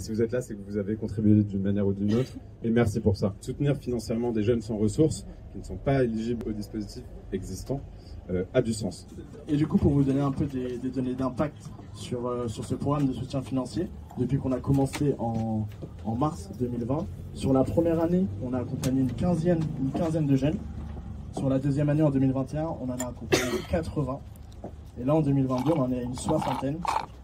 Si vous êtes là, c'est que vous avez contribué d'une manière ou d'une autre, et merci pour ça. Soutenir financièrement des jeunes sans ressources, qui ne sont pas éligibles aux dispositifs existants, a du sens. Et du coup, pour vous donner un peu des données d'impact sur ce programme de soutien financier, depuis qu'on a commencé en mars 2020, sur la première année, on a accompagné une quinzaine de jeunes. Sur la deuxième année, en 2021, on en a accompagné 80. Et là, en 2022, on en est à une soixantaine.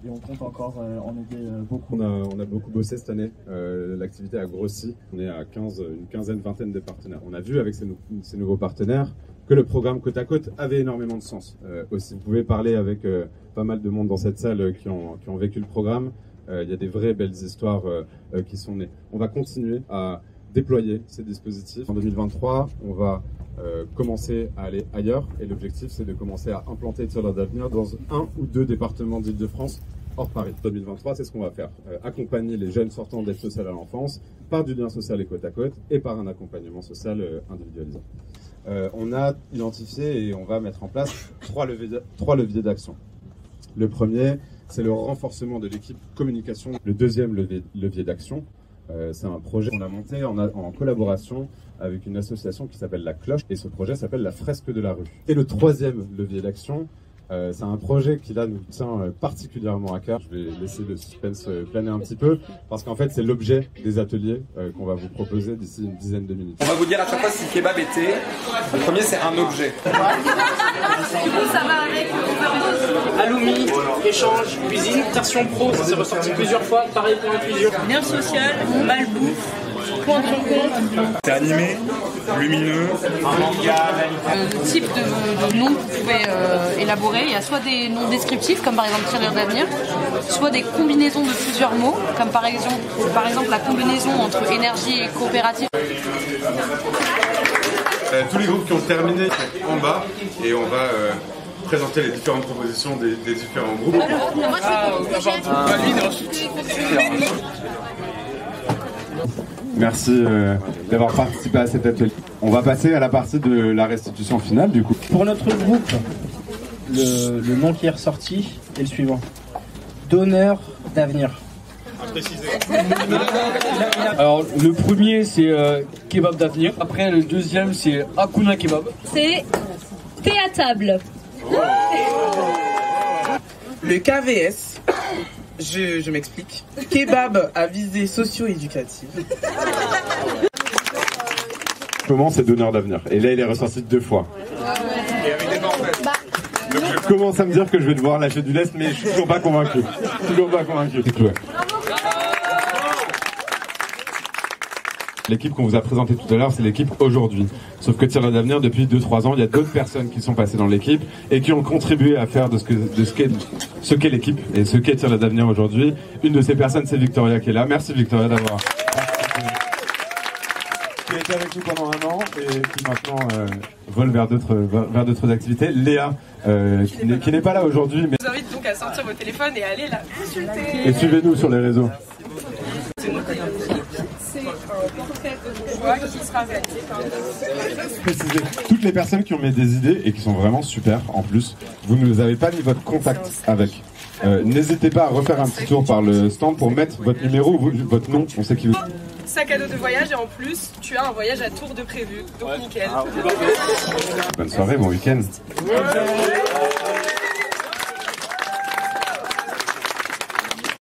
Et on compte encore en aider beaucoup. On a beaucoup bossé cette année. L'activité a grossi. On est à une quinzaine, vingtaine de partenaires. On a vu avec ces nouveaux partenaires que le programme Côte à Côte avait énormément de sens. Aussi, vous pouvez parler avec pas mal de monde dans cette salle qui ont vécu le programme. Il y a des vraies belles histoires qui sont nées. On va continuer à déployer ces dispositifs. En 2023, on va commencer à aller ailleurs et l'objectif c'est de commencer à implanter Tireurs d'avenir dans un ou deux départements d'Île-de-France hors Paris. 2023, c'est ce qu'on va faire. Accompagner les jeunes sortant d'aide sociale à l'enfance par du lien social et côte à côte et par un accompagnement social individualisé. On a identifié et on va mettre en place trois leviers d'action. Le premier, c'est le renforcement de l'équipe communication. Le deuxième levier d'action, c'est un projet qu'on a monté en collaboration avec une association qui s'appelle La Cloche, et ce projet s'appelle La Fresque de la Rue. Et le troisième levier d'action, c'est un projet qui là nous tient particulièrement à cœur. Je vais laisser le suspense planer un petit peu, parce qu'en fait c'est l'objet des ateliers qu'on va vous proposer d'ici une dizaine de minutes. On va vous dire à chaque fois si kebab était. Le premier c'est un objet. Du coup ça va avec Alumi, échange, cuisine, version pro, ça s'est ressorti plusieurs fois, pareil pour l'inclusion. lien social, malbouffe, point de rencontre. C'est animé, lumineux. Le type de nom que vous pouvez élaborer, il y a soit des noms descriptifs, comme par exemple Tireurs d'avenir, soit des combinaisons de plusieurs mots, comme par exemple la combinaison entre énergie et coopérative. Tous les groupes qui ont terminé sont en bas et on va présenter les différentes propositions des différents groupes. Merci d'avoir participé à cet atelier. On va passer à la partie de la restitution finale du coup. Pour notre groupe, le nom qui est ressorti est le suivant. Donneur d'avenir. Alors le premier c'est kebab d'avenir, après le deuxième c'est Hakuna Kebab. C'est thé à table. Le KVS, je m'explique. Kebab à visée socio-éducative. Comment c'est donneur d'avenir? Et là il est ressorti 2 fois. Donc je commence à me dire que je vais devoir lâcher du lest, mais je suis toujours pas convaincu. L'équipe qu'on vous a présentée tout à l'heure, c'est l'équipe aujourd'hui. Sauf que Tireurs d'avenir, depuis 2-3 ans, il y a d'autres personnes qui sont passées dans l'équipe et qui ont contribué à faire de ce qu'est l'équipe et ce qu'est Tireurs d'avenir aujourd'hui. Une de ces personnes, c'est Victoria qui est là. Merci Victoria d'avoir qui a été avec nous pendant 1 an et qui maintenant vole vers d'autres activités. Léa, qui n'est pas là aujourd'hui. Mais... Je vous invite donc à sortir vos téléphones et à aller la consulter. Et suivez-nous sur les réseaux. C'est un portrait de joie qui sera réalisé par Préciser, toutes les personnes qui ont mis des idées et qui sont vraiment super en plus, vous ne nous avez pas mis votre contact avec. N'hésitez pas à refaire un petit tour par le stand pour mettre votre numéro ou votre nom, on sait qui vous... Sac à dos de voyage et en plus tu as un voyage à Tours de prévu, donc nickel. Bonne soirée, bon week-end.